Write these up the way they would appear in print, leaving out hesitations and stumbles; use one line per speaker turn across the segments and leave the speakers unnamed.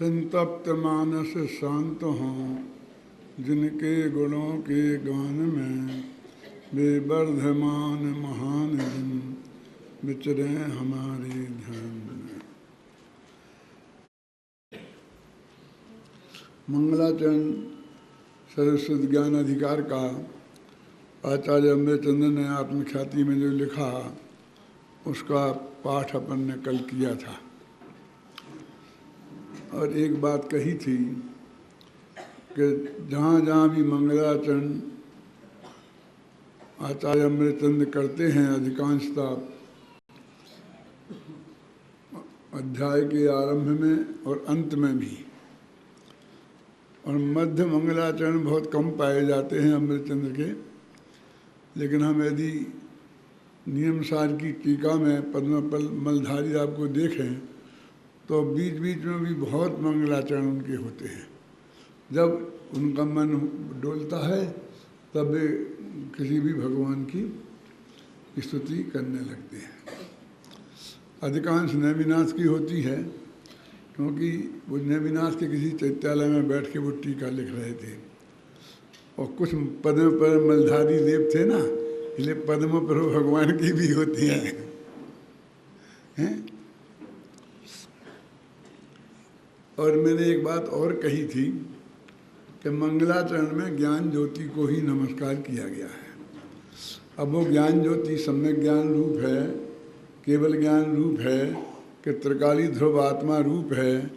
संतप्त मानस शांत हों, जिनके गुणों के गान में वे वर्धमान महान दिन विचरे हमारे ध्यान में। मंगलाचरण सरस्वती ज्ञान अधिकार का आचार्य अमृतचंद्र ने आत्मख्याति में जो लिखा उसका पाठ अपन ने कल किया था और एक बात कही थी कि जहाँ जहाँ भी मंगलाचरण आचार्य अमृतचंद्र करते हैं अधिकांशतः अध्याय के आरंभ में और अंत में भी, और मध्य मंगलाचरण बहुत कम पाए जाते हैं अमृतचंद्र के। लेकिन हम यदि नियमसार की टीका में पद्मपल मलधारी आपको देखें तो बीच बीच में भी बहुत मंगलाचरण उनके होते हैं। जब उनका मन डोलता है तब वे किसी भी भगवान की स्तुति करने लगते हैं। अधिकांश नेमिनाथ की होती है, क्योंकि वो नेमिनाथ के किसी चैत्यालय में बैठ के वो टीका लिख रहे थे और कुछ पद्म पर मलधारी देव थे ना, इसलिए पद्म पर भगवान की भी होती हैं। और मैंने एक बात और कही थी कि मंगलाचरण में ज्ञान ज्योति को ही नमस्कार किया गया है। अब वो ज्ञान ज्योति सम्यक ज्ञान रूप है, केवल ज्ञान रूप है कि त्रिकाली ध्रुव आत्मा रूप है,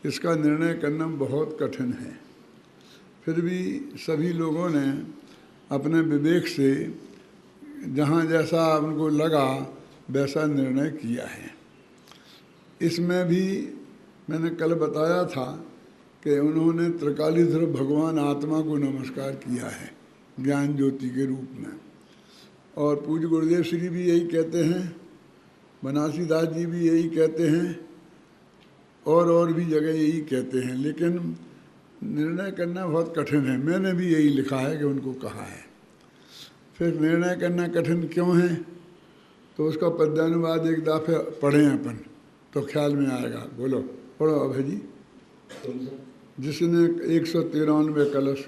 इसका निर्णय करना बहुत कठिन है। फिर भी सभी लोगों ने अपने विवेक से जहाँ जैसा उनको लगा वैसा निर्णय किया है। इसमें भी मैंने कल बताया था कि उन्होंने त्रिकाली ध्रुव भगवान आत्मा को नमस्कार किया है ज्ञान ज्योति के रूप में, और पूज्य गुरुदेव श्री भी यही कहते हैं, बनारसी दास जी भी यही कहते हैं, और भी जगह यही कहते हैं। लेकिन निर्णय करना बहुत कठिन है। मैंने भी यही लिखा है कि उनको कहा है। फिर निर्णय करना कठिन क्यों है तो उसका पद्यानुवाद एक दफे पढ़ें अपन तो ख्याल में आएगा। बोलो, पढ़ो अभय जी। जिसने 193 कलश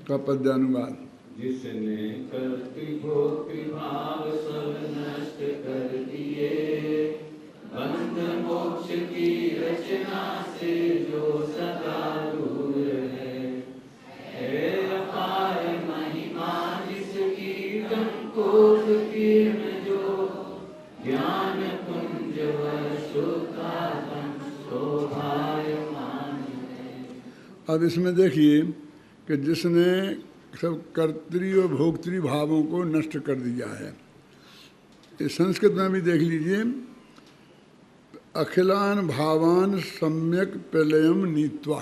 का पद्यानुवाद।
जिसने कर्तृ भोक्तृ भाव सब नष्ट कर दिए, बंध मोक्ष की रचना से जो सदा दूर है अपार महिमा जिसकी टंकोप कीर्ण जो, ज्ञान कुंज वर्षोत्तम शोभायमान है।
अब इसमें देखिए कि जिसने सब कर्तृ और भोक्तृ भावों को नष्ट कर दिया है। इस संस्कृत में भी देख लीजिए, अखिलान भावान सम्यक प्रलयम नीत्वा,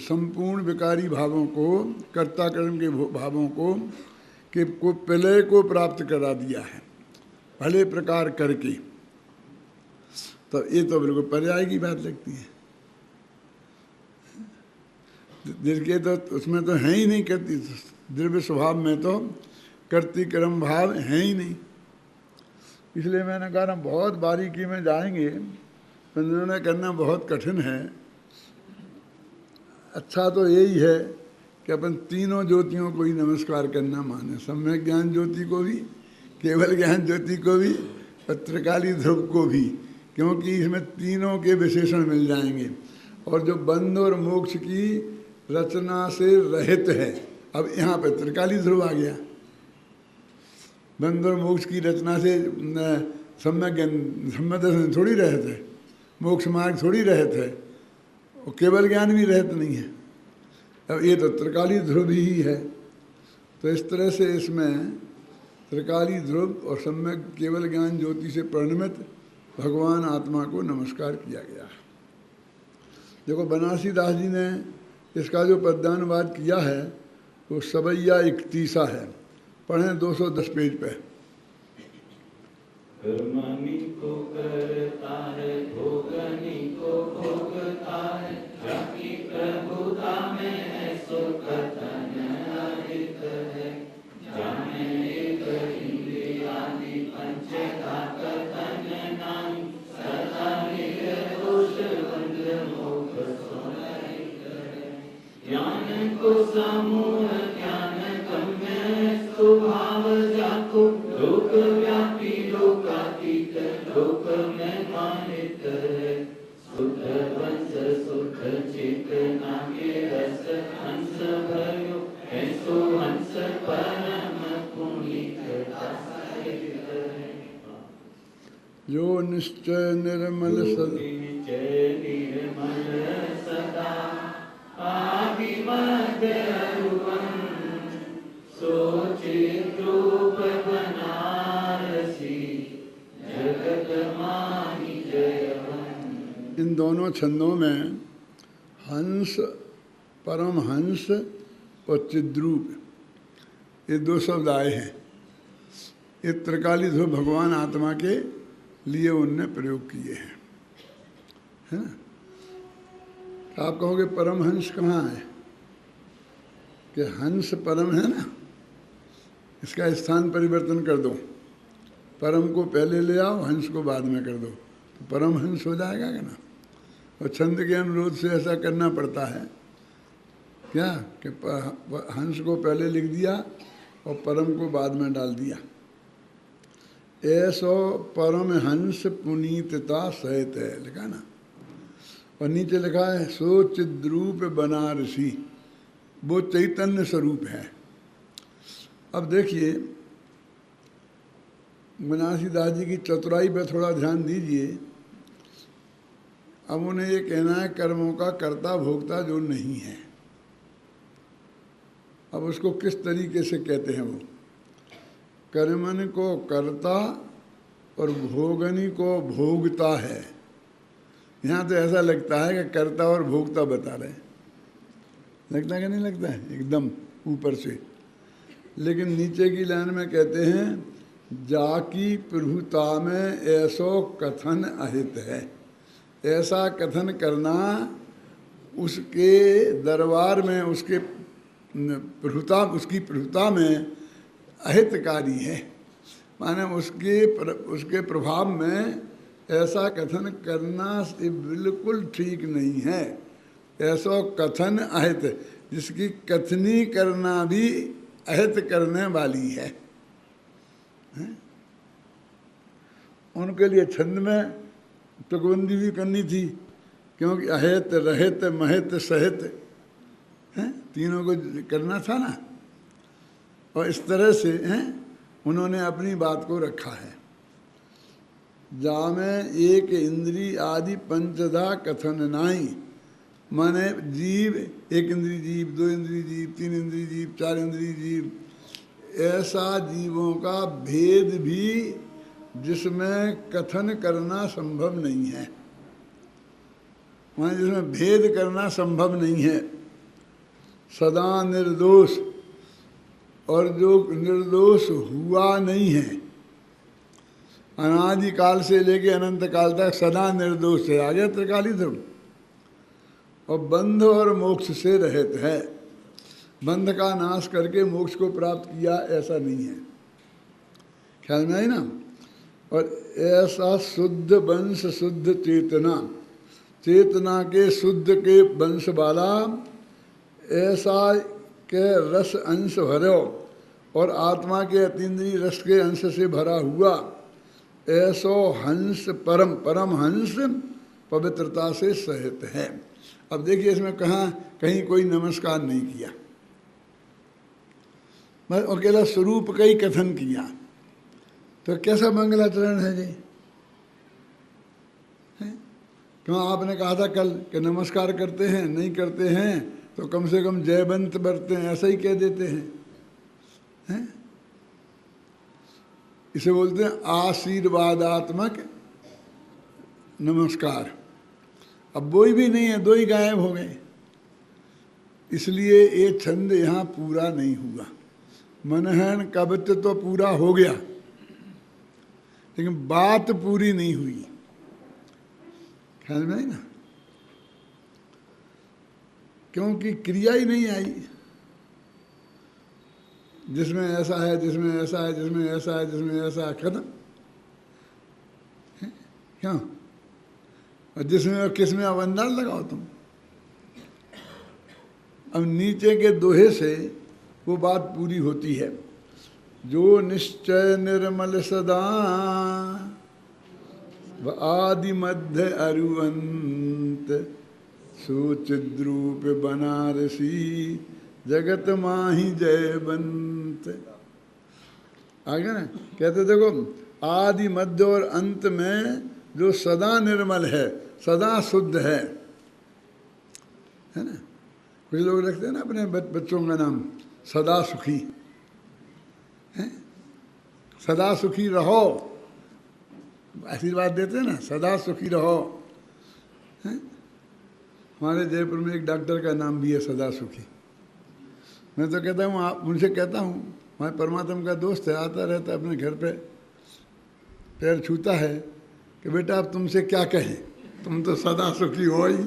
संपूर्ण विकारी भावों को, कर्ता कर्म के भावों को प्रलय को प्राप्त करा दिया है भले प्रकार करके। तो ये तो बिल्कुल पर्याय की बात लगती है। जिसके तो उसमें तो है ही नहीं करती, द्रव्य स्वभाव में तो कर्ती कर्म भाव है ही नहीं। इसलिए मैंने कहा ना बहुत बारीकी में जाएंगे तो निर्णय करना बहुत कठिन है। अच्छा तो यही है कि अपन तीनों ज्योतियों को ही नमस्कार करना माने, सम्यक ज्ञान ज्योति को भी, केवल ज्ञान ज्योति को भी, त्रिकाली ध्रुव को भी, क्योंकि इसमें तीनों के विशेषण मिल जाएंगे। और जो बंध और मोक्ष की रचना से रहित है, अब यहाँ पर त्रिकाली ध्रुव आ गया। बंध और मोक्ष की रचना से सम्यक दर्शन थोड़ी रहत है, मोक्ष मार्ग थोड़ी रहत है, और केवल ज्ञान भी रहत नहीं है। अब ये तो त्रिकाली ध्रुव ही है। तो इस तरह से इसमें त्रिकाली ध्रुव और सम्यक केवल ज्ञान ज्योति से परिणमित भगवान आत्मा को नमस्कार किया गया है। देखो बनारसी दास जी ने इसका जो पद्यानुवाद किया है वो सवैया 31 है। पढ़ें 210 पेज पे।
कर्मणि को करता है, भोगनि को भोगता है, जाकी प्रभुता में है सो कथन अधिक है। जाने एक इंद्रियादि पंच का कथन नहीं, सदा निर्दोष समूह ज्ञान गम्य स्वभाव जाको लोक व्यापी लोकातीत लोक में मानित है शुद्ध वंश शुद्ध चेतना के रस हंस भयो ऐसो हंस परम पुनीत आश्रित है।
जो निश्चय निर्मल
सदा आदिमध्य अरुवं सोचित रूप बनारसी जगत माहि जयवं।
इन दोनों छंदों में हंस, परम हंस और चिद्रूप ये दो शब्द आए हैं। ये त्रिकाली धो भगवान आत्मा के लिए उनने प्रयोग किए हैं, है ना। आप कहोगे परमहंस कहाँ है? कि हंस परम है ना, इसका स्थान परिवर्तन कर दो, परम को पहले ले आओ, हंस को बाद में कर दो, तो परमहंस हो जाएगा क्या ना। और छंद के अनुरोध से ऐसा करना पड़ता है क्या कि हंस को पहले लिख दिया और परम को बाद में डाल दिया। ऐसो परम हंस पुनीतता सहित है लिखा ना, और नीचे लिखा है सो चिद्रूप बनारसी, वो चैतन्य स्वरूप है। अब देखिए बनारसी दास जी की चतुराई पर थोड़ा ध्यान दीजिए। अब उन्हें ये कहना है कर्मों का कर्ता भोक्ता जो नहीं है। अब उसको किस तरीके से कहते हैं? वो कर्मन को कर्ता और भोगनी को भोगता है। यहाँ तो ऐसा लगता है कि कर्ता और भोक्ता बता रहे हैं, लगता है कि नहीं लगता है? एकदम ऊपर से। लेकिन नीचे की लाइन में कहते हैं जाकी प्रभुता में ऐसो कथन अहित है। ऐसा कथन करना उसके दरबार में, उसके प्रभुता, उसकी प्रभुता में अहितकारी है। माने उसके प्रभाव में ऐसा कथन करना बिल्कुल ठीक नहीं है। ऐसा कथन अहित, जिसकी कथनी करना भी अहित करने वाली है। उनके लिए छंद में तुकबंदी भी करनी थी, क्योंकि अहित, रहित, महित, सहित हैं, तीनों को करना था ना। और इस तरह से हैं उन्होंने अपनी बात को रखा है। जामे एक इंद्री आदि पंचधा कथन नाई, माने जीव, एक इंद्री जीव, दो इंद्री जीव, तीन इंद्री जीव, चार इंद्री जीव, ऐसा जीवों का भेद भी जिसमें कथन करना संभव नहीं है। माने जिसमें भेद करना संभव नहीं है। सदा निर्दोष, और जो निर्दोष हुआ नहीं है, अनादि काल से लेके अनंत काल तक सदा निर्दोष है, आ गया त्रिकाली धर्म। और बंध और मोक्ष से रहित है। बंध का नाश करके मोक्ष को प्राप्त किया ऐसा नहीं है, ख्याल में आई ना। और ऐसा शुद्ध वंश, शुद्ध चेतना, चेतना के शुद्ध के वंश वाला, ऐसा के रस अंश भरो और आत्मा के अतीन्द्रिय रस के अंश से भरा हुआ ऐसो हंस परम, परम हंस पवित्रता से सहित है। अब देखिए इसमें कहाँ कहीं कोई नमस्कार नहीं किया, बस अकेला स्वरूप का ही कथन किया। तो कैसा मंगलाचरण है जी? क्यों आपने कहा था कल कि नमस्कार करते हैं, नहीं करते हैं तो कम से कम जयवंत बरते हैं, ऐसा ही कह देते हैं। इसे बोलते हैं आशीर्वादात्मक नमस्कार। अब वो भी नहीं है, दो ही गायब हो गए, इसलिए ये छंद यहाँ पूरा नहीं हुआ। मनहन कवच तो पूरा हो गया, लेकिन बात पूरी नहीं हुई, ख्याल में आई ना, क्योंकि क्रिया ही नहीं आई। जिसमें ऐसा है, जिसमें ऐसा है, जिसमें ऐसा है, जिसमें ऐसा है, खत्म। क्यों? और जिसमें और किसमें अब अंदाज लगाओ तुम। अब नीचे के दोहे से वो बात पूरी होती है। जो निश्चय निर्मल सदा व आदि मध्य अरुअंत, सो चिद्रूप बनारसी जगत माही जयवंत। आगे ना कहते देखो, आदि मध्य और अंत में जो सदा निर्मल है, सदा शुद्ध है ना। कुछ लोग रखते हैं ना अपने बच्चों का नाम सदा सुखी है, सदा सुखी रहो, आशीर्वाद देते हैं ना, सदा सुखी रहो है? हमारे जयपुर में एक डॉक्टर का नाम भी है सदा सुखी। मैं तो कहता हूँ, आप उनसे कहता हूँ, हमारे परमात्मा का दोस्त है, आता रहता है अपने घर पे, पैर छूता है कि बेटा अब तुमसे क्या कहें, तुम तो सदा सुखी हो ही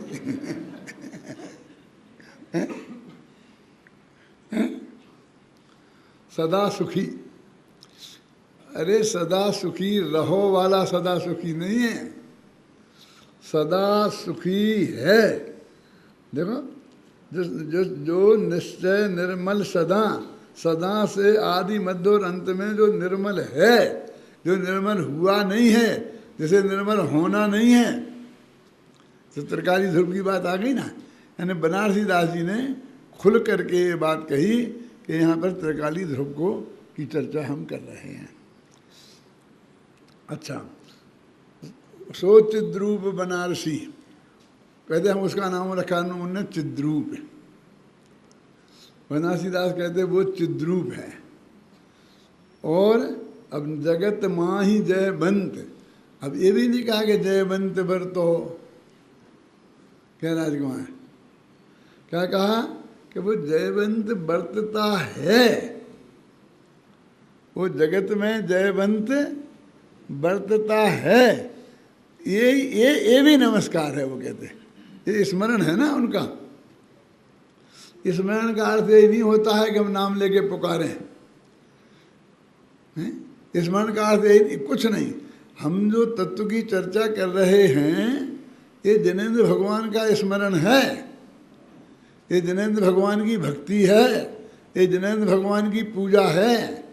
सदा सुखी। अरे सदा सुखी रहो वाला सदा सुखी नहीं है, सदा सुखी है। देखो, जो निश्चय निर्मल सदा, सदा से आदि मध्य और अंत में जो निर्मल है, जो निर्मल हुआ नहीं है, जैसे निर्मल होना नहीं है। तो त्रिकाली ध्रुव की बात आ गई ना, यानी बनारसी दास जी ने खुल करके ये बात कही कि यहाँ पर त्रिकाली ध्रुव को की चर्चा हम कर रहे हैं। अच्छा, सो चिद्रूप बनारसी, कहते हम उसका नाम रखा उन्होंने चिद्रूप। बनारसी दास कहते वो चिद्रूप है। और अब जगत माही जयवंत, अब ये भी नहीं कहा कि जयवंत बरतो, क्या राजकुमार, क्या कहा कि वो जयवंत बरतता है, वो जगत में जयवंत बरतता है। ये भी नमस्कार है। वो कहते हैं ये स्मरण है ना उनका। स्मरण का अर्थ ये नहीं होता है कि हम नाम लेके पुकारें, स्मरण का अर्थ ये कुछ नहीं। हम जो तत्व की चर्चा कर रहे हैं, ये जिनेंद्र भगवान का स्मरण है, ये जिनेंद्र भगवान की भक्ति है, ये जिनेंद्र भगवान की पूजा है।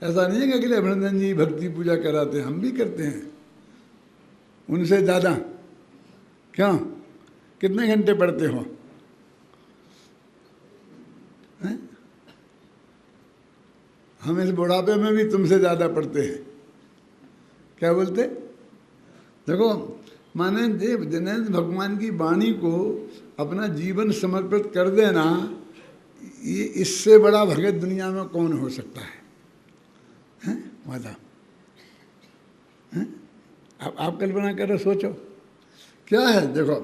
ऐसा नहीं है कि अकेले अभिनंदन जी भक्ति पूजा कराते हैं, हम भी करते हैं उनसे ज़्यादा। क्यों, कितने घंटे पढ़ते हो? हम इस बुढ़ापे में भी तुमसे ज़्यादा पढ़ते हैं। क्या बोलते? देखो, माने जिनेंद्र भगवान की वाणी को अपना जीवन समर्पित कर देना, ये इससे बड़ा भगत दुनिया में कौन हो सकता है? माता, आप कल्पना करो, सोचो क्या है। देखो,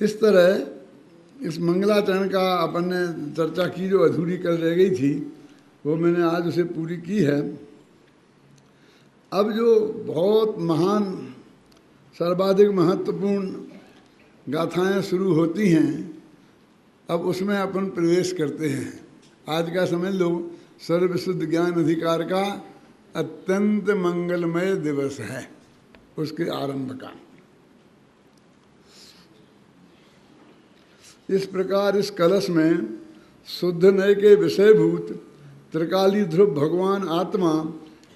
इस तरह इस मंगलाचरण का अपन ने चर्चा की, जो अधूरी कल रह गई थी वो मैंने आज उसे पूरी की है। अब जो बहुत महान सर्वाधिक महत्वपूर्ण गाथाएं शुरू होती हैं, अब उसमें अपन प्रवेश करते हैं। आज का समझ लो सर्वशुद्ध ज्ञान अधिकार का अत्यंत मंगलमय दिवस है, उसके आरंभ का। इस प्रकार इस कलश में शुद्ध नय के विषयभूत त्रिकाली ध्रुव भगवान आत्मा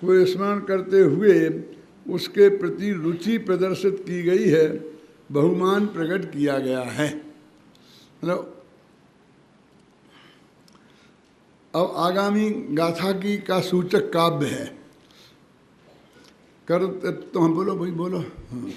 को स्मरण करते हुए उसके प्रति रुचि प्रदर्शित की गई है, बहुमान प्रकट किया गया है। मतलब अब आगामी गाथा की का सूचक काव्य है। कर तो हम बोलो भाई, बोलो। हाँ।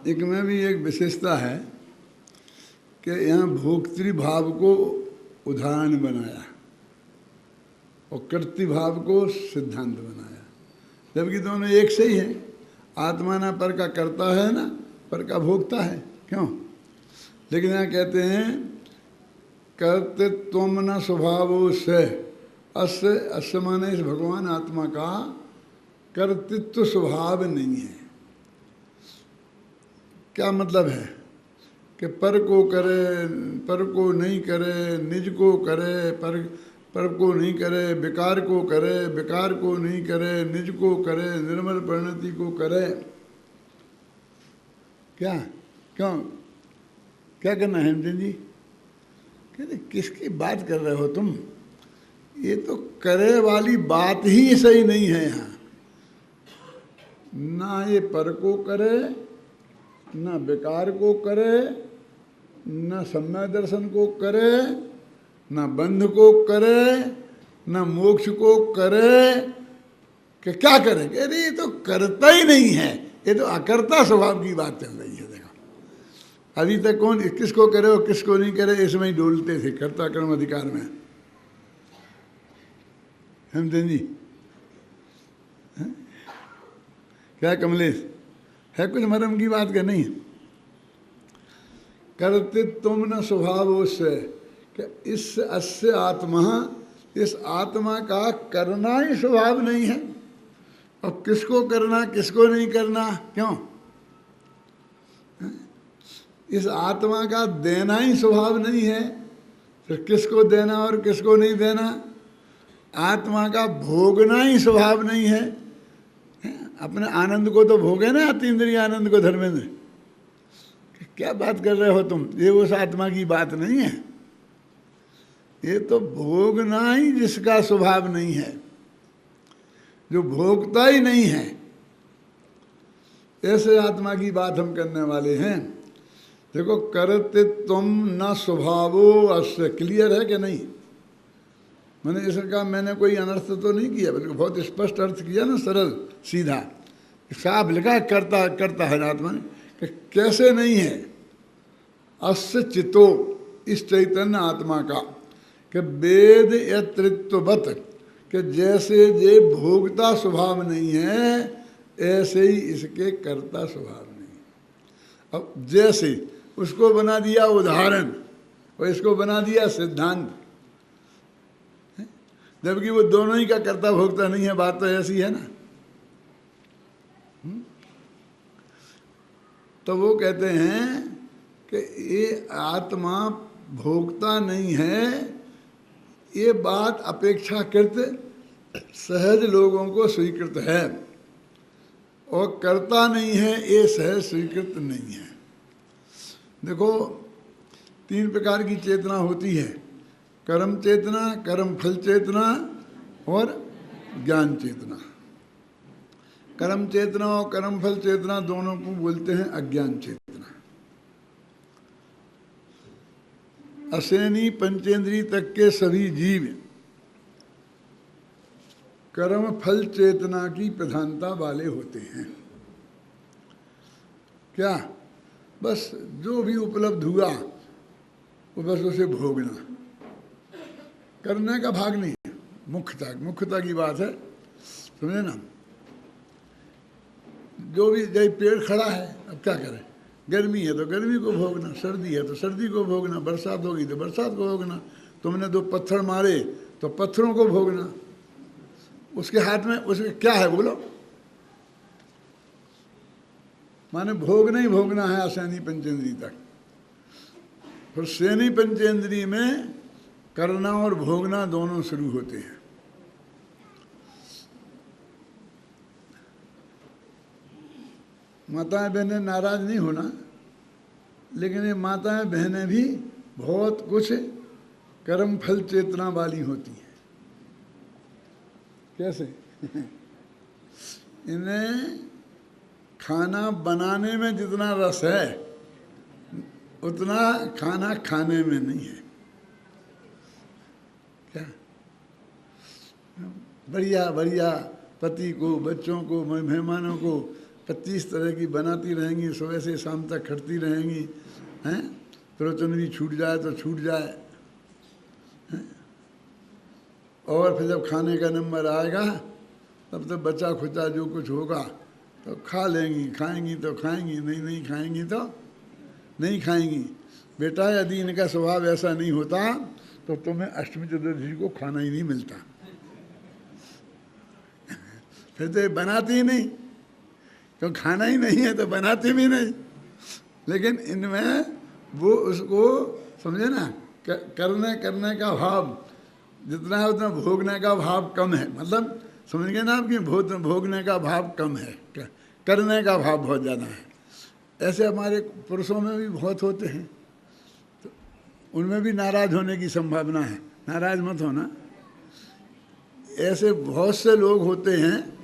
एक में भी एक विशेषता है कि यहाँ भोक्तृ भाव को उदाहरण बनाया और कर्तृ भाव को सिद्धांत बनाया, जबकि दोनों एक से ही हैं। आत्मा ना पर का करता है ना पर का भोगता है, क्यों? लेकिन यहाँ कहते हैं कर्तृत्व न स्वभावो से, अस्य अस्य माने इस भगवान आत्मा का कर्तृत्व स्वभाव नहीं है। क्या मतलब है कि पर को करे, पर को नहीं करे, निज को करे, पर को नहीं करे, विकार को करे, विकार को नहीं करे, निज को करे, निर्मल परिणति को करे। क्या क्यों क्या करना है हेमचंद जी? कहते किसकी बात कर रहे हो तुम? ये तो करे वाली बात ही सही नहीं है यहाँ। ना ये पर को करे, ना विकार को करे, ना सम्यक दर्शन को करे, ना बंध को करे, ना मोक्ष को करे, कि क्या करे? अरे ये तो करता ही नहीं है, ये तो अकर्ता स्वभाव की बात चल रही है। देखो अभी तक कौन किसको करे और किसको नहीं करे इसमें ही डोलते थे, कर्ता कर्म अधिकार में। हेमचंद जी क्या कमलेश है कुछ मरम की बात? क्या नहीं? करते तुम न स्वभाव से, इस अस्य आत्मा, इस आत्मा का करना ही स्वभाव नहीं है। और किसको करना किसको नहीं करना, क्यों? इस आत्मा का देना ही स्वभाव नहीं है, फिर किसको देना और किसको नहीं देना। आत्मा का भोगना ही स्वभाव नहीं है। अपने आनंद को तो भोगे ना, अतीन्द्रिय आनंद को धर्मेंद्र। क्या बात कर रहे हो तुम? ये उस आत्मा की बात नहीं है। ये तो भोगना ही जिसका स्वभाव नहीं है, जो भोगता ही नहीं है, ऐसे आत्मा की बात हम करने वाले हैं। देखो करते तुम न स्वभावो अस्य, क्लियर है कि नहीं? मैंने इसका मैंने कोई अनर्थ तो नहीं किया, बल्कि बहुत स्पष्ट अर्थ किया ना, सरल सीधा साफ लिखा करता करता है आत्मा ने कि कैसे नहीं है। अस्य चितो, इस चैतन्य आत्मा का, कि वेद यतृत्ववत, कि जैसे जे भोगता स्वभाव नहीं है ऐसे ही इसके कर्ता स्वभाव नहीं। अब जैसे उसको बना दिया उदाहरण और इसको बना दिया सिद्धांत, जबकि वो दोनों ही का कर्ता भोगता नहीं है। बात तो ऐसी है ना। तो वो कहते हैं कि ये आत्मा भोगता नहीं है, ये बात अपेक्षाकृत सहज लोगों को स्वीकृत है, और करता नहीं है ये सहज स्वीकृत नहीं है। देखो 3 प्रकार की चेतना होती है, कर्म चेतना, कर्म फल चेतना और ज्ञान चेतना। कर्म चेतना और कर्म फल चेतना दोनों को बोलते हैं अज्ञान चेतना। असेनी पंचेंद्री तक के सभी जीव कर्म फल चेतना की प्रधानता वाले होते हैं। क्या? बस जो भी उपलब्ध हुआ वो बस उसे भोगना, करने का भाग नहीं है। मुख्यता की बात है, समझे ना? जो भी जैसे पेड़ खड़ा है, अब क्या करें? गर्मी है तो गर्मी को भोगना, सर्दी है तो सर्दी को भोगना, बरसात होगी तो बरसात को भोगना, तुमने 2 पत्थर मारे तो पत्थरों को भोगना। उसके हाथ में उसके क्या है बोलो? माने भोगना ही भोगना है आसैनी पंचेंद्री तक। फिर सैनी पंचेंद्री में करना और भोगना दोनों शुरू होते हैं। माताएं बहनें नाराज नहीं होना, लेकिन ये माताएं बहनें भी बहुत कुछ कर्म फल चेतना वाली होती हैं। कैसे? इन्हें खाना बनाने में जितना रस है उतना खाना खाने में नहीं है। क्या? बढ़िया बढ़िया पति को, बच्चों को, मेहमानों को 25 तरह की बनाती रहेंगी, सुबह से शाम तक खटती रहेंगी, हैं? प्रवचन भी छूट जाए तो छूट जाए, हैं? और फिर जब खाने का नंबर आएगा तब तो बचा खुचा जो कुछ होगा तो खा लेंगी, खाएंगी तो खाएंगी, नहीं नहीं खाएंगी तो नहीं खाएंगी। बेटा यदि इनका स्वभाव ऐसा नहीं होता तो तुम्हें अष्टमी चतुर्दशी को खाना ही नहीं मिलता। फिर तो ये बनाती ही नहीं, क्यों खाना ही नहीं है तो बनाती भी नहीं। लेकिन इनमें वो उसको समझे ना, करने का भाव जितना है उतना भोगने का भाव कम है। मतलब समझ गए ना आपकी, भोगने का भाव कम है, करने का भाव बहुत ज़्यादा है। ऐसे हमारे पुरुषों में भी बहुत होते हैं, तो उनमें भी नाराज होने की संभावना है। नाराज मत होना, ऐसे बहुत से लोग होते हैं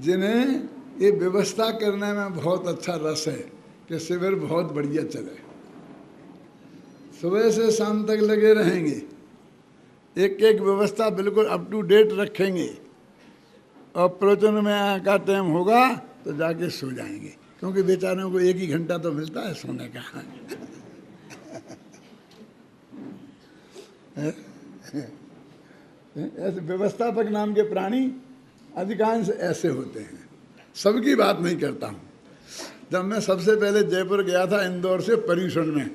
जिन्हें ये व्यवस्था करने में बहुत अच्छा रस है कि शिविर बहुत बढ़िया चले, सुबह से शाम तक लगे रहेंगे, एक एक व्यवस्था बिल्कुल अप टू डेट रखेंगे, और प्रवचन में का टाइम होगा तो जाके सो जाएंगे, क्योंकि बेचारों को 1 ही घंटा तो मिलता है सोने का। ऐसे व्यवस्थापक नाम के प्राणी अधिकांश ऐसे होते हैं। सबकी बात नहीं करता हूँ। जब मैं सबसे पहले जयपुर गया था इंदौर से पर्यूषण में,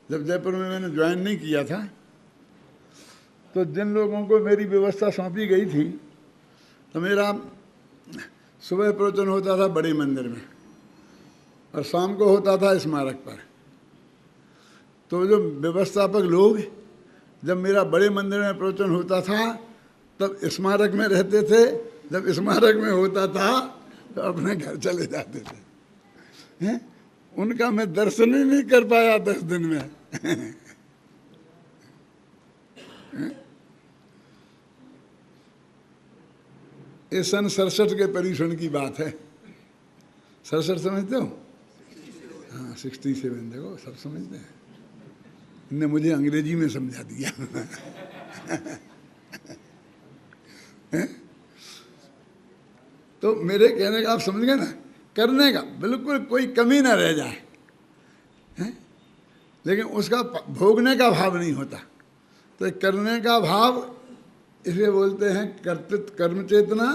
जब जयपुर में मैंने ज्वाइन नहीं किया था, तो जिन लोगों को मेरी व्यवस्था सौंपी गई थी, तो मेरा सुबह प्रवचन होता था बड़े मंदिर में और शाम को होता था स्मारक पर। तो जो व्यवस्थापक लोग, जब मेरा बड़े मंदिर में प्रवचन होता था तब स्मारक में रहते थे, जब स्मारक में होता था तो अपने घर चले जाते थे। हैं? उनका मैं दर्शन ही नहीं कर पाया 10 दिन में। ये सन 67 के पर्यूषण की बात है। 67 समझते हो? हाँ 67, देखो सब समझते हैं। इनने मुझे अंग्रेजी में समझा दिया। तो मेरे कहने का आप समझ गए ना, करने का बिल्कुल कोई कमी ना रह जाए, लेकिन उसका भोगने का भाव नहीं होता। तो करने का भाव इसे बोलते हैं कर्तृत्व कर्म चेतना,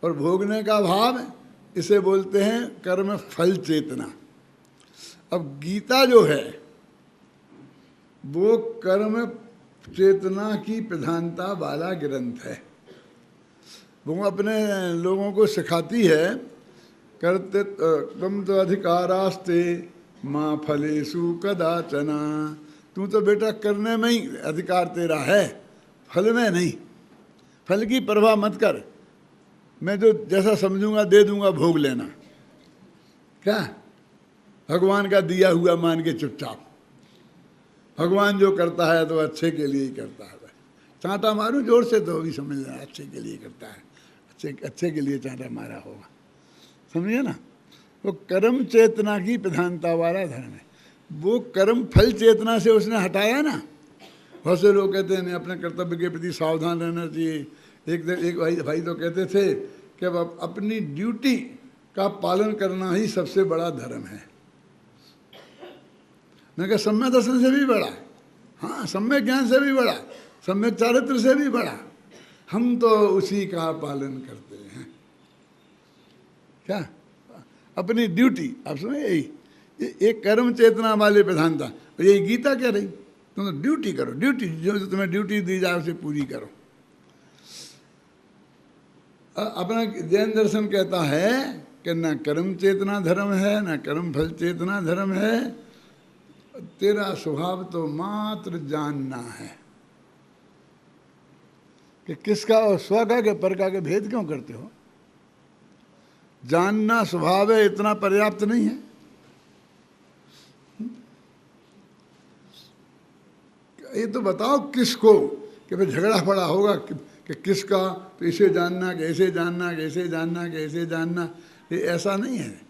और भोगने का भाव इसे बोलते हैं कर्म फल चेतना। अब गीता जो है वो कर्म चेतना की प्रधानता वाला ग्रंथ है। वो अपने लोगों को सिखाती है कर्तृत्व तो अधिकारास्ते माँ फलेषु कदाचना। तू तो बेटा करने में ही अधिकार तेरा है, फल में नहीं। फल की परवाह मत कर, मैं जो जैसा समझूंगा दे दूंगा, भोग लेना। क्या भगवान का दिया हुआ मान के चुपचाप, भगवान जो करता है तो अच्छे के लिए ही करता है। चांटा मारूं जोर से तो भी समझ लेना अच्छे के लिए करता है, अच्छे के लिए चांटा मारा होगा, समझिए ना। वो कर्म चेतना की प्रधानता वाला धर्म है। वो कर्म फल चेतना से उसने हटाया ना। बहुत से लोग कहते हैं अपने कर्तव्य के प्रति सावधान रहना चाहिए। एक भाई तो कहते थे कि अब अपनी ड्यूटी का पालन करना ही सबसे बड़ा धर्म है। मैं कहा सम्यक दर्शन से भी बड़ा, हाँ सम्यक ज्ञान से भी बड़ा, सम्यक चारित्र से भी बड़ा। हम तो उसी का पालन करते हैं। क्या अपनी ड्यूटी, आप सुने, यही एक कर्म चेतना वाले प्रधानता, यही गीता कह रही। तुम तो ड्यूटी करो, ड्यूटी जो तुम्हें ड्यूटी दी जाए उसे पूरी करो। अपना जैन दर्शन कहता है कि न कर्म चेतना धर्म है न कर्म फल चेतना धर्म है, तेरा स्वभाव तो मात्र जानना है। कि किसका और स्व का के पर का के भेद क्यों करते हो? जानना स्वभाव है, इतना पर्याप्त नहीं है। ये तो बताओ किसको, कि भाई झगड़ा पड़ा होगा कि किसका, तो इसे जानना कैसे जानना, कैसे जानना कैसे जानना, ये ऐसा नहीं है।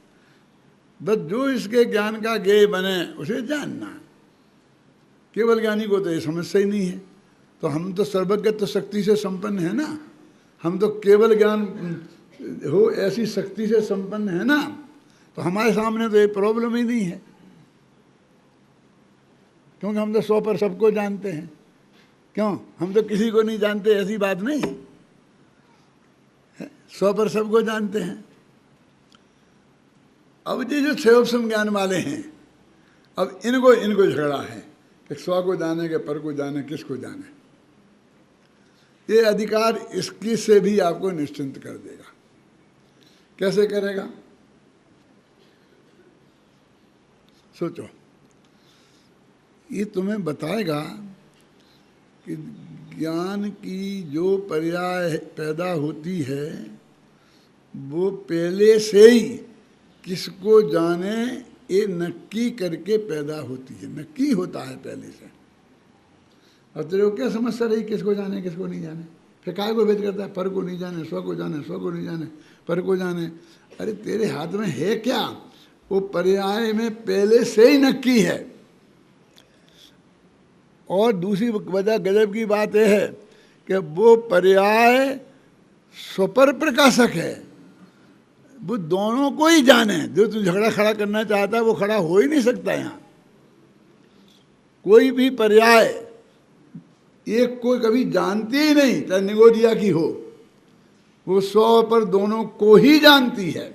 बस जो इसके ज्ञान का ज्ञेय बने उसे जानना। केवल ज्ञानी को तो ये समस्या ही नहीं है। तो हम तो सर्वज्ञत्व शक्ति से संपन्न है ना, हम तो केवल ज्ञान हो ऐसी शक्ति से संपन्न है ना, तो हमारे सामने तो ये प्रॉब्लम ही नहीं है, क्योंकि हम तो 100 पर सबको जानते हैं। क्यों? हम तो किसी को नहीं जानते, ऐसी बात नहीं। 100 पर सबको जानते हैं। अब ये जो क्षयोपम ज्ञान वाले हैं, अब इनको झगड़ा है कि 100 को जाने के पर को जाने, किसको जाने। ये अधिकार इसकी से भी आपको निश्चिंत कर देगा। कैसे करेगा? सोचो, ये तुम्हें बताएगा कि ज्ञान की जो पर्याय पैदा होती है वो पहले से ही किसको जाने ये नक्की करके पैदा होती है, नक्की होता है पहले से। और तेरे को क्या समस्या रही किसको जाने किसको नहीं जाने? फिर काय को भेद करता है, पर को नहीं जाने, स्व को जाने, स्व को नहीं जाने, पर को जाने। अरे तेरे हाथ में है क्या? वो पर्याय में पहले से ही नक्की है। और दूसरी वजह गजब की बात यह है कि वो पर्याय स्वपर प्रकाशक है, वो दोनों को ही जाने। जो तू झगड़ा खड़ा करना चाहता है वो खड़ा हो ही नहीं सकता। यहाँ कोई भी पर्याय एक को कभी जानती ही नहीं, चाहे निगोदिया की हो, वो 100 पर दोनों को ही जानती है।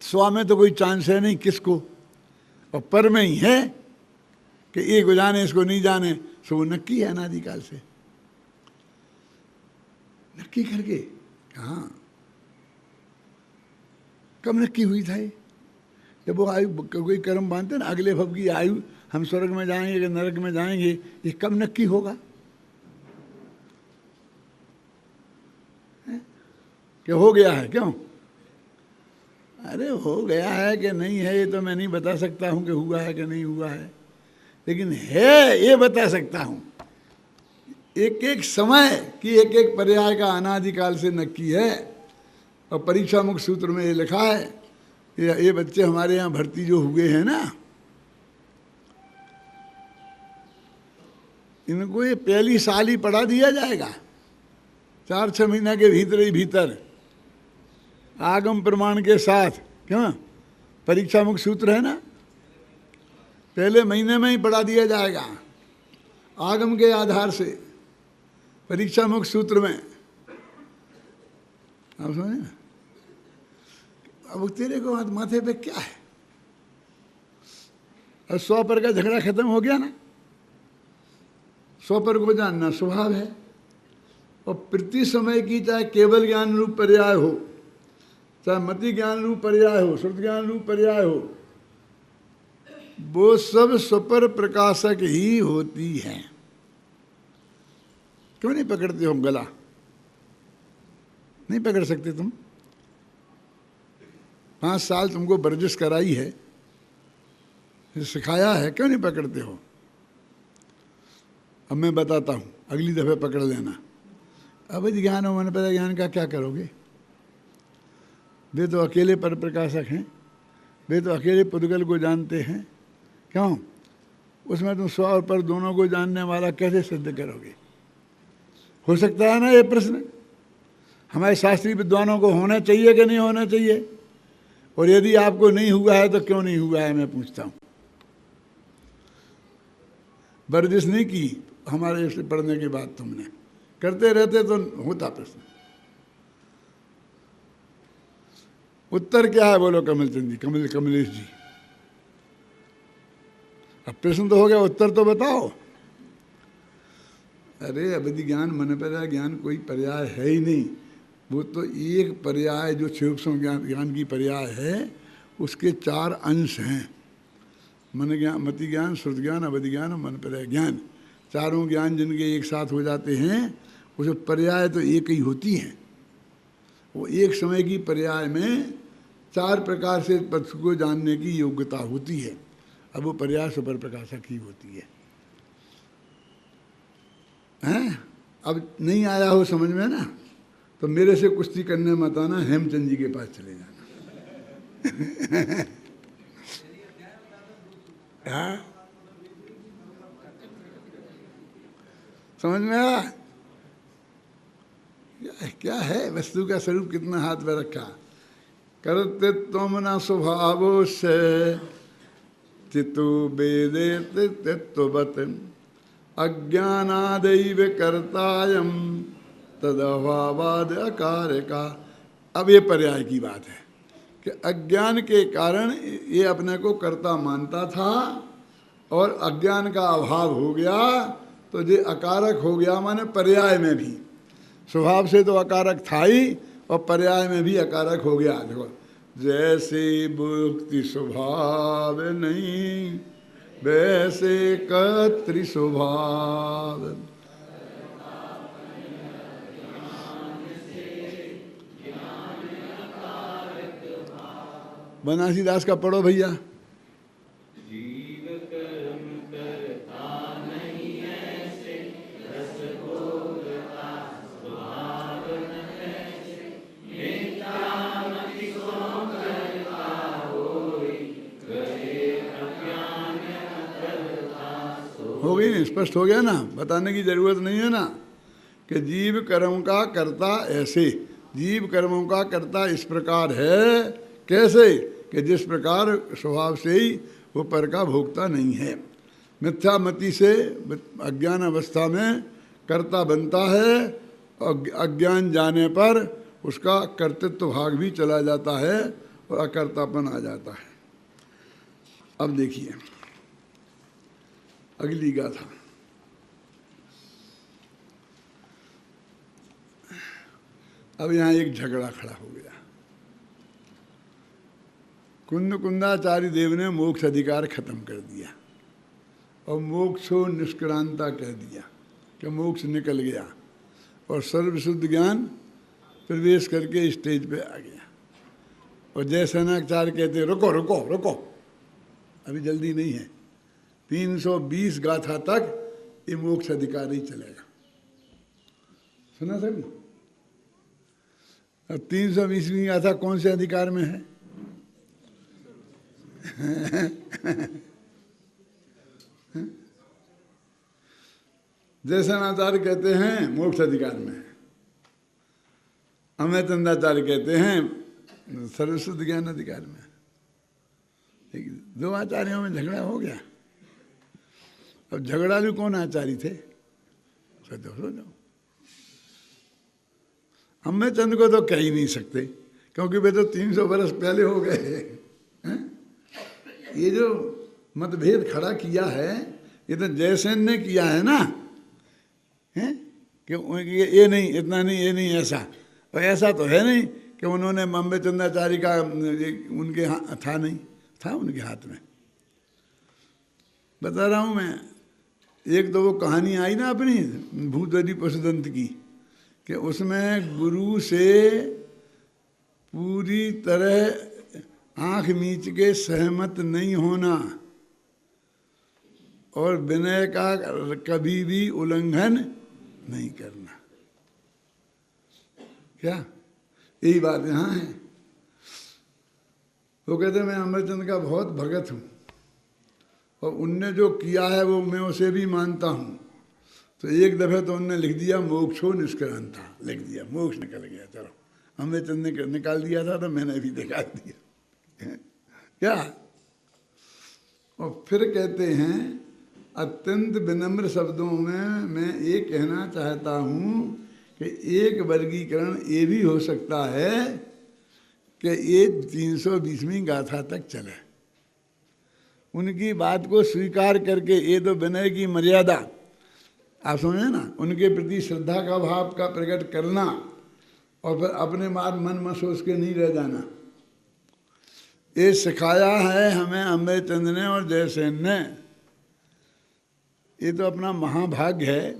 100 में तो कोई चांस है नहीं किसको, और पर में ही है कि एक को जाने इसको नहीं जाने। सो वो नक्की है अनादिकाल से, नक्की करके। हाँ, कब नक्की हुई था ये? जब वो आयु कोई कर्म बांधते ना, अगले भव की आयु हम स्वर्ग में जाएंगे कि नरक में जाएंगे, ये कब नक्की होगा? कि हो गया है? क्यों? अरे हो गया है कि नहीं है ये तो मैं नहीं बता सकता हूं कि हुआ है कि नहीं हुआ है, लेकिन है ये बता सकता हूं। एक एक समय की एक एक पर्याय का अनादिकाल से नक्की है। और परीक्षा मुख सूत्र में ये लिखा है, ये बच्चे हमारे यहाँ भर्ती जो हुए हैं ना, इनको ये पहली साल ही पढ़ा दिया जाएगा। 4-6 महीना के भीतर ही भीतर आगम प्रमाण के साथ। क्यों? परीक्षा मुख सूत्र है ना, पहले महीने में ही पढ़ा दिया जाएगा आगम के आधार से, परीक्षा मुख सूत्र में। आप समझे ना? अब तेरे को माथे पे क्या है? और 100 पर का झगड़ा खत्म हो गया ना। 100 पर को जानना स्वभाव है। और प्रति समय की चाहे केवल ज्ञान रूप पर्याय हो, चाहे मति ज्ञान रूप पर्याय हो, श्रुत ज्ञान रूप पर्याय हो, वो सब स्वपर प्रकाशक ही होती हैं। क्यों नहीं पकड़ते हो गला? नहीं पकड़ सकते तुम? 5 साल तुमको वर्जिश कराई है, सिखाया है, क्यों नहीं पकड़ते हो? अब मैं बताता हूँ, अगली दफे पकड़ लेना। अवैध ज्ञान और मन पर ज्ञान का क्या करोगे? वे तो अकेले पर प्रकाशक हैं, वे तो अकेले पुद्गल को जानते हैं। क्यों? उसमें तुम 100 और पर दोनों को जानने वाला कैसे सिद्ध करोगे? हो सकता है ना ये प्रश्न? हमारे शास्त्रीय विद्वानों को होना चाहिए कि नहीं होना चाहिए? और यदि आपको नहीं हुआ है तो क्यों नहीं हुआ है, मैं पूछता हूँ। वर्जिश नहीं की हमारे से पढ़ने के बाद तुमने, करते रहते तो होता प्रश्न। उत्तर क्या है बोलो कमल चंद जी, कमलेश जी? अब प्रश्न तो हो गया, उत्तर तो बताओ। अरे अवधि ज्ञान मन पर्याय ज्ञान कोई पर्याय है ही नहीं। वो तो एक पर्याय जो क्षयोपम ज्ञान की पर्याय है, उसके 4 अंश हैं। मन ज्ञान, मति ज्ञान, श्रुत ज्ञान, अवधि ज्ञान और मन पर्याय ज्ञान। चारों ज्ञान जिनके एक साथ हो जाते हैं, उसे पर्याय तो एक ही होती हैं। वो एक समय की पर्याय में 4 प्रकार से पक्ष को जानने की योग्यता होती है। अब वो पर्याय सुपर प्रकाशक ही होती है। हैं? अब नहीं आया हो समझ में ना, तो मेरे से कुश्ती करने मत आना, हेमचंद जी के पास चले जाना। हाँ, समझ में आया? क्या है वस्तु का स्वरूप, कितना हाथ में रखा। करते तुम न स्वभावो से चितो वेदे तत्ववत् अज्ञानादैव कर्तायम तदभावाद अकार का। अब ये पर्याय की बात है कि अज्ञान के कारण ये अपने को कर्ता मानता था और अज्ञान का अभाव हो गया तो ये अकारक हो गया, माने पर्याय में भी। स्वभाव से तो अकारक था ही और पर्याय में भी अकारक हो गया। देखो, जैसे भुक्ति स्वभाव नहीं वैसे कर्तृ स्वभाव। बनारसीदास का पढ़ो भैया।
जीव कर्म करता नहीं ऐसे, रस भोगता स्वभाव न ऐसे, मिथ्यामति सो करता होई, करे अज्ञान करता सो।
हो गई ना, स्पष्ट हो गया ना, बताने की जरूरत नहीं है ना कि जीव कर्म का कर्ता ऐसे, जीव कर्मों का कर्ता इस प्रकार है। कैसे कि जिस प्रकार स्वभाव से ही वो पर का भोगता नहीं है, मिथ्यामति से अज्ञान अवस्था में कर्ता बनता है और अज्ञान जाने पर उसका कर्तृत्व भाग भी चला जाता है और अकर्तापन आ जाता है। अब देखिए अगली गाथा। अब यहाँ एक झगड़ा खड़ा हो गया। कुंदाचार्य देव ने मोक्ष अधिकार खत्म कर दिया और मोक्षो निष्क्रांता कह दिया कि मोक्ष निकल गया और सर्वशुद्ध ज्ञान प्रवेश करके स्टेज पे आ गया। और जय सेनाचार्य कहते रुको रुको रुको, अभी जल्दी नहीं है, 320 गाथा तक ये मोक्ष अधिकार ही चलेगा। सुना सभी? अब 320वीं गाथा कौन से अधिकार में है? जयसेनाचार्य कहते हैं मोक्ष अधिकार में है, अमय चंदाचार्य कहते हैं सर्वशुद्ध ज्ञान अधिकार में। दो आचार्यों में झगड़ा हो गया। अब झगड़ालू कौन आचार्य थे? सोचो। अमय चंद को तो कह ही नहीं सकते क्योंकि वे तो 300 वर्ष पहले हो गए हैं। ये जो मतभेद खड़ा किया है ये तो जयसेन ने किया है ना, है कि ये नहीं, इतना नहीं, ये नहीं, ऐसा। और ऐसा तो है नहीं कि उन्होंने अम्बे चंदाचार्य का उनके था नहीं, था उनके हाथ में। बता रहा हूँ मैं, एक तो वो कहानी आई ना अपनी भूतवती पशुदंत की कि उसमें गुरु से पूरी तरह आंख मीच के सहमत नहीं होना और विनय का कभी भी उल्लंघन नहीं करना। क्या यही बात यहाँ है? वो कहते मैं अमरचंद का बहुत भगत हूँ और उनने जो किया है वो मैं उसे भी मानता हूँ। तो एक दफे तो उनने लिख दिया मोक्षो निष्क्रांता, लिख दिया मोक्ष निकल गया। चलो अमरचंद ने निकाल दिया था तो मैंने भी निकाल दिया। क्या? और फिर कहते हैं अत्यंत विनम्र शब्दों में मैं ये कहना चाहता हूँ कि एक वर्गीकरण ये भी हो सकता है कि ये 320वीं गाथा तक चले। उनकी बात को स्वीकार करके, ये तो विनय की मर्यादा, आप समझे ना, उनके प्रति श्रद्धा का भाव का प्रकट करना और फिर अपने मन में सोच के नहीं रह जाना। ये सिखाया है हमें अम्बे चंद ने और जयसेन ने। ये तो अपना महाभाग्य है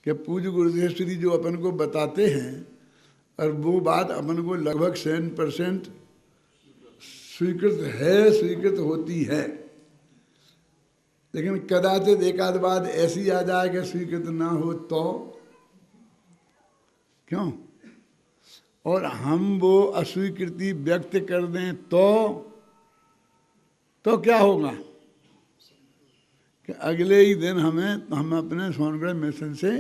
कि पूज्य गुरुदेव श्री जो अपन को बताते हैं और वो बात अपन को लगभग 100% स्वीकृत है, स्वीकृत होती है। लेकिन कदाचित एक आध बात ऐसी आ जाए कि स्वीकृत ना हो तो क्यों, और हम वो अस्वीकृति व्यक्त कर दें तो क्या होगा कि अगले ही दिन हम अपने सोनगढ़ मिशन से,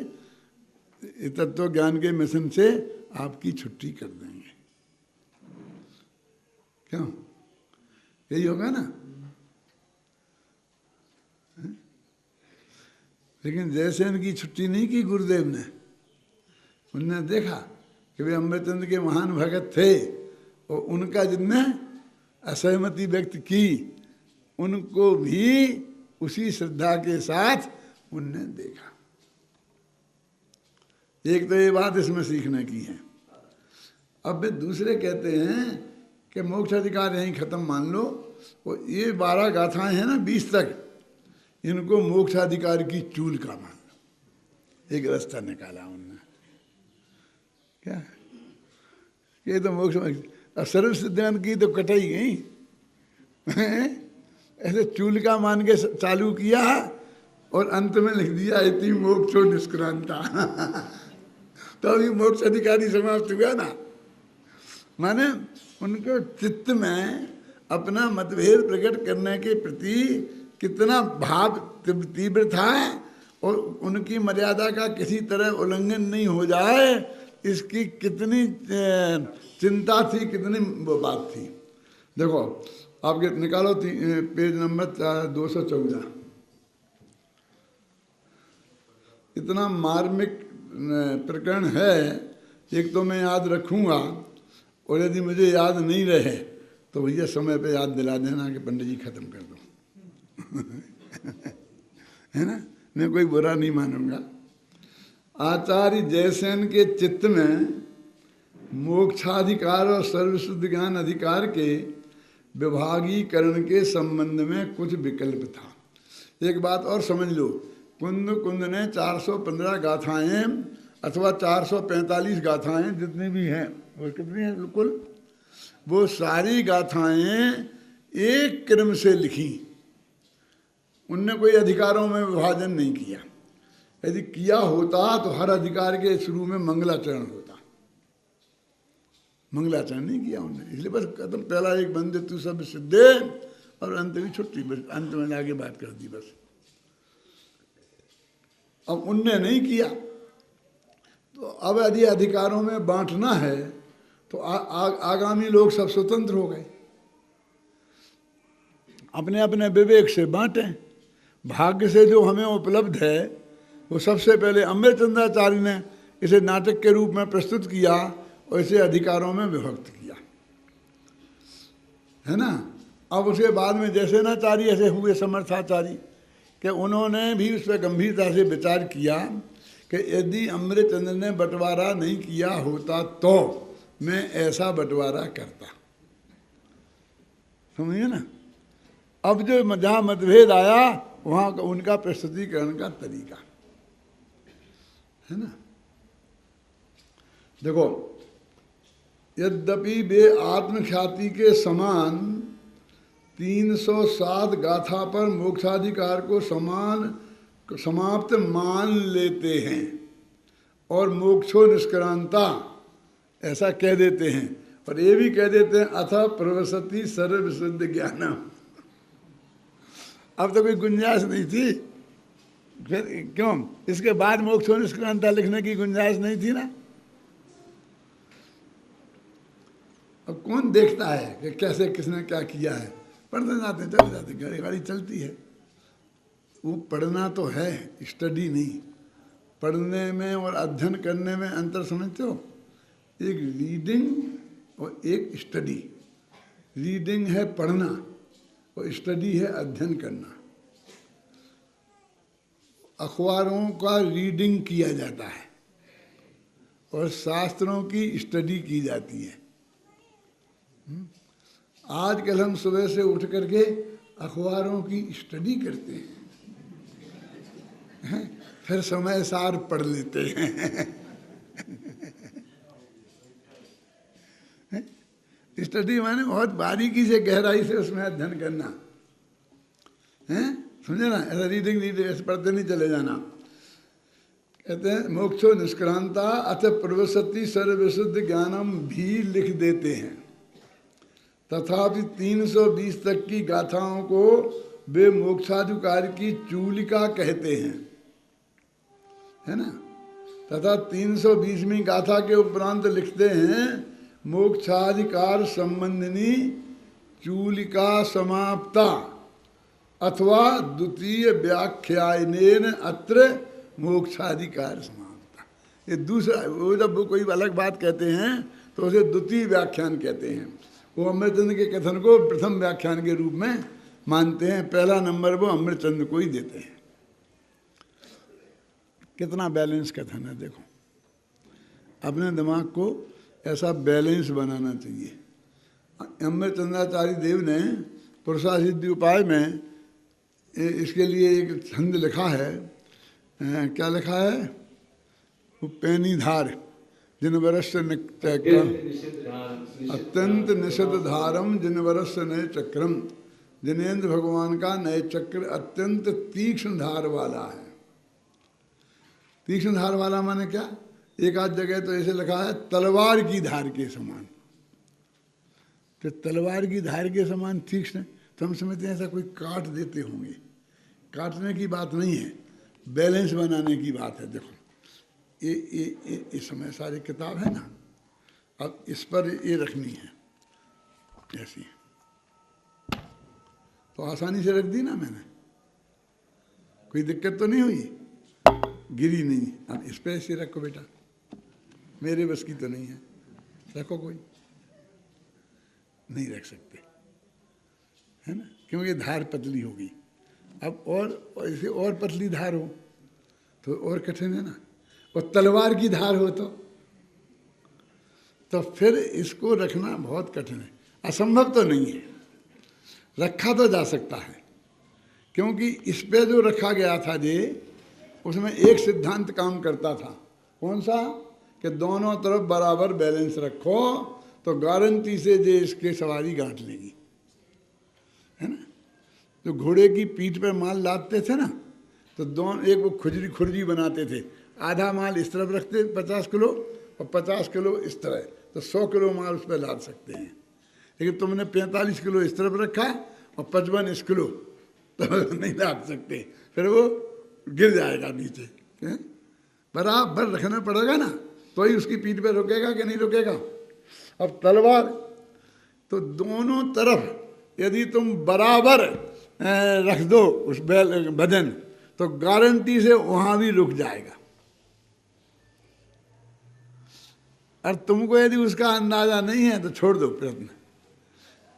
तत्व ज्ञान के मिशन से आपकी छुट्टी कर देंगे। क्यों? यही होगा ना। लेकिन जयसेन की छुट्टी नहीं की गुरुदेव ने, उनने देखा कि वे अमृतचंद्र के महान भगत थे और उनका जिनने असहमति व्यक्त की उनको भी उसी श्रद्धा के साथ उनने देखा। एक तो ये बात इसमें सीखने की है। अब वे दूसरे कहते हैं कि मोक्ष अधिकार यहीं खत्म मान लो, और ये 12 गाथाएं हैं ना 20 तक, इनको मोक्ष अधिकार की चूल का मान लो। एक रास्ता निकाला उन्होंने, क्या ये तो मोक्ष सर्व सिद्धांत की तो कटाई गई, ऐसे चूल का मान के चालू किया और अंत में लिख दिया इति मोक्षो निष्क्रांता। तो अभी मोक्ष अधिकारी समाप्त हुआ ना। माने उनके चित्त में अपना मतभेद प्रकट करने के प्रति कितना भाव तीव्र था और उनकी मर्यादा का किसी तरह उल्लंघन नहीं हो जाए इसकी कितनी चिंता थी, कितनी वो बात थी। देखो आपके निकालो पेज नंबर 214। इतना मार्मिक प्रकरण है, एक तो मैं याद रखूँगा और यदि मुझे याद नहीं रहे तो भैया समय पे याद दिला देना कि पंडित जी खत्म कर दो। है ना, मैं कोई बुरा नहीं मानूंगा। आचार्य जयसेन के चित्त में मोक्षाधिकार और सर्वशुद्ध ज्ञान अधिकार के विभागीकरण के संबंध में कुछ विकल्प था। एक बात और समझ लो, कुंद ने 415 गाथाएं अथवा 445 गाथाएं जितनी भी हैं, और कितनी हैं बिल्कुल, वो सारी गाथाएं एक क्रम से लिखी। उनने कोई अधिकारों में विभाजन नहीं किया। यदि किया होता तो हर अधिकार के शुरू में मंगलाचरण होता, मंगलाचरण नहीं किया उन्होंने। इसलिए बस कदम पहला एक बंदे तू सब सिद्धे और अंत में छुट्टी, बस अंत में आगे बात कर दी बस। अब उनने नहीं किया तो अब यदि अधिकारों में बांटना है तो आगामी लोग सब स्वतंत्र हो गए, अपने अपने विवेक से बांटें। भाग्य से जो हमें उपलब्ध है वो सबसे पहले अमृतचंद्राचार्य ने इसे नाटक के रूप में प्रस्तुत किया और इसे अधिकारों में विभक्त किया, है ना। अब उसके बाद में जैसे नाचार्य ऐसे हुए समर्थाचार्य कि उन्होंने भी उस पर गंभीरता से विचार किया कि यदि अमृतचंद्र ने बंटवारा नहीं किया होता तो मैं ऐसा बंटवारा करता। समझिए ना। अब जो जहाँ मतभेद आया वहाँ उनका प्रस्तुतिकरण का तरीका, है ना। देखो, यद्यपि वे आत्मख्याति के समान 307 गाथा पर मोक्षाधिकार को समाप्त मान लेते हैं और मोक्षो निष्क्रांता ऐसा कह देते हैं, और ये भी कह देते हैं अथ प्रवसति सर्वविशुद्ध ज्ञानम। अब तो कोई गुंजाइश नहीं थी, फिर क्यों इसके बाद मोक्षो निष्क्रांता लिखने की गुंजाइश नहीं थी ना। अब कौन देखता है कि कैसे किसने क्या किया है, पढ़ते जाते चले जाते, गाड़ी गाड़ी चलती है। वो पढ़ना तो है, स्टडी नहीं। पढ़ने में और अध्ययन करने में अंतर समझते हो? एक रीडिंग और एक स्टडी। रीडिंग है पढ़ना और स्टडी है अध्ययन करना। अखबारों का रीडिंग किया जाता है और शास्त्रों की स्टडी की जाती है। आजकल हम सुबह से उठ करके अखबारों की स्टडी करते हैं, फिर समय सार पढ़ लेते हैं। स्टडी माने बहुत बारीकी से गहराई से उसमें अध्ययन करना है, समझे ना। ऐसा रीडिंग ऐसे पढ़ते नहीं चले जाना। कहते हैं मोक्षो निष्क्रांता अथ प्रवसति सर्वविशुद्ध ज्ञानम भी लिख देते हैं। तथापि 320 तक की गाथाओं को वे मोक्षाधिकार की चूलिका कहते हैं, है ना। तथा 320वीं गाथा के उपरांत लिखते हैं मोक्षाधिकार संबंधिनी चूलिका समाप्ता अथवा द्वितीय व्याख्यानेन अत्र मोक्षाधिकार समाप्ता। ये दूसरा, वो जब वो कोई अलग बात कहते हैं तो उसे द्वितीय व्याख्यान कहते हैं। वो अमृतचंद्र के कथन को प्रथम व्याख्यान के रूप में मानते हैं, पहला नंबर वो अमृतचंद्र को ही देते हैं। कितना बैलेंस कथन है देखो। अपने दिमाग को ऐसा बैलेंस बनाना चाहिए। अमृतचंद्राचार्य देव ने पुरुषासिद्धि उपाय में इसके लिए एक छंद लिखा है। क्या लिखा है? वो पैनी धार जिन वर्ष अत्यंत निषिद्ध धारम जिन वर्ष नए चक्रम, जिनेन्द्र भगवान का नए चक्र अत्यंत तीक्ष्ण धार वाला है। तीक्ष्ण धार वाला माने क्या? एक आध जगह तो ऐसे लिखा है तलवार की धार के समान। तो तलवार की धार के समान तीक्ष्ण, तो हम समझते हैं ऐसा कोई काट देते होंगे। काटने की बात नहीं है, बैलेंस बनाने की बात है। देखो ये इस समय सारी किताब है ना, अब इस पर ये रखनी है ऐसी, तो आसानी से रख दी ना मैंने, कोई दिक्कत तो नहीं हुई, गिरी नहीं। अब इस पर ऐसे रखो बेटा, मेरे बस की तो नहीं है, रखो, कोई नहीं रख सकते है ना, क्योंकि धार पतली होगी। अब और ऐसे और पतली धार हो तो और कठिन है ना, और तलवार की धार हो तो फिर इसको रखना बहुत कठिन है। असंभव तो नहीं है, रखा तो जा सकता है, क्योंकि इस पे जो रखा गया था जे, उसमें एक सिद्धांत काम करता था। कौन सा? कि दोनों तरफ बराबर बैलेंस रखो तो गारंटी से जे इसके सवारी गांठ लेगी, है ना। जो घोड़े की पीठ पर माल लादते थे ना, तो दोनों, एक वो खुरजी बनाते थे, आधा माल इस तरफ रखते 50 किलो और 50 किलो इस तरह, तो 100 किलो माल उस पर लाद सकते हैं। लेकिन तुमने 45 किलो इस तरफ रखा और 55 किलो तो नहीं लाद सकते, फिर वो गिर जाएगा नीचे। बराबर रखना पड़ेगा ना, तो ही उसकी पीठ पर रुकेगा कि नहीं रुकेगा। अब तलवार तो दोनों तरफ यदि तुम बराबर रख दो उस वजन, तो गारंटी से वहां भी रुक जाएगा। और तुमको यदि उसका अंदाजा नहीं है तो छोड़ दो प्रयत्न।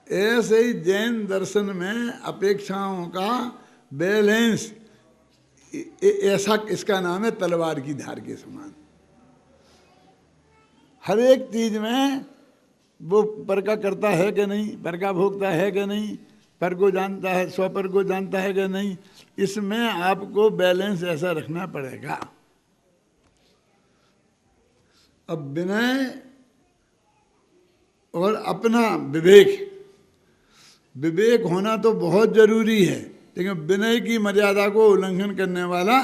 ऐसे ही जैन दर्शन में अपेक्षाओं का बैलेंस ऐसा, इसका नाम है तलवार की धार के समान। हर एक चीज में वो पर का करता है कि नहीं, पर का भोगता है कि नहीं, पर को जानता है, स्वपर को जानता है कि नहीं, इसमें आपको बैलेंस ऐसा रखना पड़ेगा। अब विनय और अपना विवेक, विवेक होना तो बहुत जरूरी है, लेकिन विनय की मर्यादा को उल्लंघन करने वाला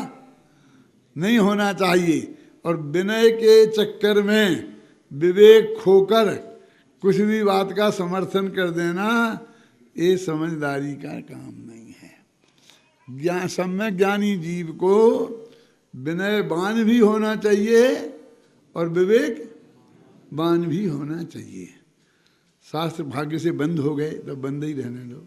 नहीं होना चाहिए। और विनय के चक्कर में विवेक खोकर कुछ भी बात का समर्थन कर देना, ये समझदारी का काम नहीं है। सम्यक ज्ञानी जीव को विनयवान भी होना चाहिए और विवेकवान भी होना चाहिए। शास्त्र भाग्य से बंद हो गए तो बंद ही रहने दो।